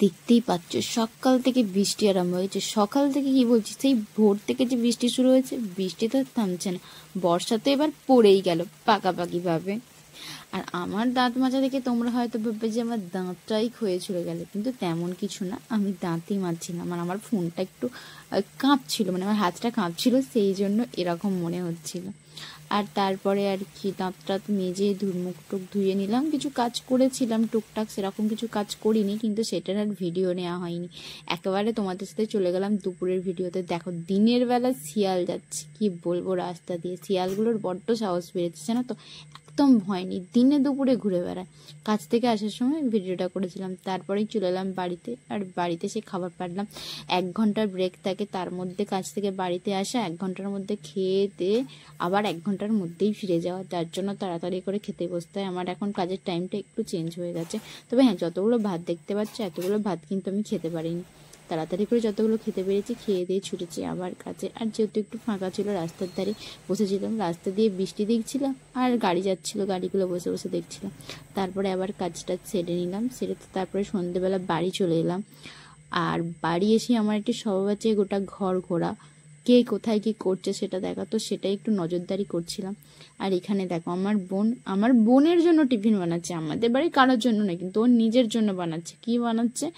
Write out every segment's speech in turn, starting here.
দেখতেই পাচ্ছ সকাল থেকে বৃষ্টি আরম্ভ হয়েছে। সকাল থেকে কি বলছি, সেই ভোর থেকে যে বৃষ্টি শুরু হয়েছে, বৃষ্টি তো থামছে না। বর্ষা তো এবার পড়েই গেল পাকাপাকি ভাবে। আর আমার দাঁত মাজা দেখে তোমরা হয়তো ভাববে যে আমার দাঁতটাই ক্ষয়ে চলে গেল, কিন্তু তেমন কিছু না, আমি দাঁতই মাজছিলাম। আর আমার ফোনটা একটু কাঁপছিল, মানে আমার হাতটা কাঁপছিল, সেই জন্য এরকম মনে হচ্ছিল। আর তারপরে আর কি দাঁত টাত মেজে মুখ টুক ধুয়ে নিলাম। কিছু কাজ করেছিলাম টুকটাক, সেরকম কিছু কাজ করিনি, কিন্তু সেটার আর ভিডিও নেওয়া হয়নি। একেবারে তোমাদের সাথে চলে গেলাম দুপুরের ভিডিওতে। দেখো দিনের বেলা শিয়াল যাচ্ছে, কি বলবো, রাস্তা দিয়ে শিয়ালগুলোর বড্ড সাহস বেড়েছে জানো তো, একদম ভয় নেই, দিনে দুপুরে ঘুরে বেড়ায়। কাজ থেকে আসার সময় ভিডিওটা করেছিলাম, তারপরেই চলে এলাম বাড়িতে। আর বাড়িতে সে খাবার পারলাম, 1 ঘন্টার ব্রেক থাকে, তার মধ্যে কাজ থেকে বাড়িতে আসা, 1 ঘন্টার মধ্যে খেয়ে দিয়ে আবার 1 ঘন্টার মধ্যেই ফিরে যাওয়া, যার জন্য তাড়াতাড়ি করে খেতে বসতে হয়। আমার এখন কাজের টাইমটা একটু চেঞ্জ হয়ে গেছে, তবে হ্যাঁ, যতগুলো ভাত দেখতে পাচ্ছ এতগুলো ভাত কিন্তু আমি খেতে পারিনি। তাড়াতাড়ি করে যতগুলো খেতে পেরেছি খেয়ে দিয়ে ছুটেছি আবার কাছে। আর যেহেতু একটু ফাঁকা ছিল, রাস্তার ধারে বসেছিলাম, রাস্তা দিয়ে বৃষ্টি দেখছিলাম আর গাড়ি যাচ্ছিল, গাড়িগুলো বসে বসে দেখছিলাম। তারপরে আবার কাজটা সেরে নিলাম, সেরে তারপরে সন্ধ্যেবেলা বাড়ি চলে এলাম। আর বাড়ি এসে আমার একটি স্বভাব আছে গোটা ঘর ঘোরা, কে কোথায় কি করছে সেটা দেখা, তো সেটাই একটু নজরদারি করছিলাম। আর এখানে দেখো আমার বোনের জন্য টিফিন বানাচ্ছে, আমাদের বাড়ির কারোর জন্য না, কিন্তু ওর নিজের জন্য বানাচ্ছে। কি বানাচ্ছে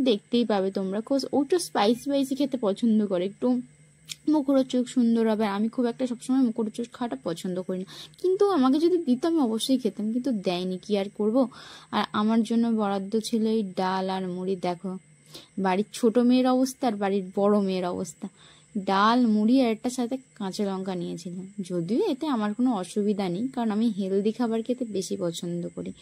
দেখতেই পাবে তোমরা। ও একটু স্পাইসি খেতে পছন্দ করে, একটু মুখরোচক সুন্দর হবে। আমি খুব একটা সবসময় মুখরোচক খাওয়াটা পছন্দ করি না, কিন্তু আমাকে যদি দিত আমি অবশ্যই খেতাম, কিন্তু দেয়নি, কি আর করব। আর আমার জন্য বরাদ্দ ছিল এই ডাল আর মুড়ি। দেখো বাড়ির ছোট মেয়ের অবস্থা আর বাড়ির বড় মেয়ের অবস্থা। ডাল মুড়ি আর একটা সাথে কাঁচা লঙ্কা নিয়েছিলাম, যদিও এতে আমার কোনো অসুবিধা নেই, কারণ আমি হেলদি খাবার খেতে বেশি পছন্দ করি।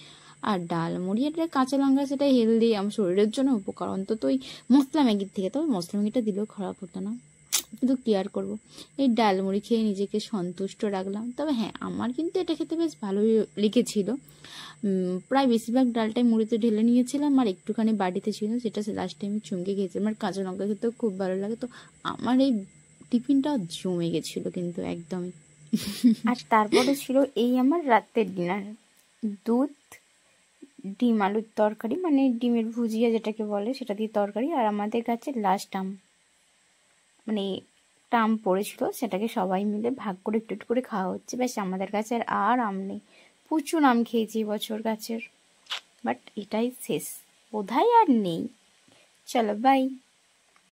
আর ডাল মুড়ি আর কাঁচা লঙ্কা সেটা হেলদি, আমার শরীরের জন্য উপকার, অন্তত ওই মশলা ম্যাগির থেকে। তবে মশলা ম্যাগিটা দিলেও খারাপ হতো না, কিন্তু কি আর করবো, এই ডাল মুড়ি খেয়ে নিজেকে সন্তুষ্ট রাখলাম। তবে হ্যাঁ, আমার কিন্তু এটা খেতে বেশ ভালোই লেগেছিল। প্রায় বেশিরভাগ ডালটাই মুড়িতে ঢেলে নিয়েছিলাম, আর একটুখানি বাড়িতে ছিল, সেটা লাস্টে আমি চুমকে খেয়েছিলাম। আর কাঁচা লঙ্কা খেতেও খুব ভালো লাগে। তো আমার এই টিফিনটা জমে গেছিল কিন্তু একদমই। আর তারপরে ছিল এই আমার রাতের ডিনার, দুধ, ডিম আলুর তরকারি, মানে ডিমের ভুজিয়া যেটাকে বলে, সেটা দিয়ে তরকারি। আর আমাদের কাছে লাস্ট আম, মানে একটা আম পড়েছিল, সেটাকে সবাই মিলে ভাগ করে একটু একটু করে খাওয়া হচ্ছে। ব্যাস, আমাদের কাছে আর আম নেই। প্রচুর আম খেয়েছি বছর গাছের, বাট এটাই শেষ, বোধহয় আর নেই। চলো বাই।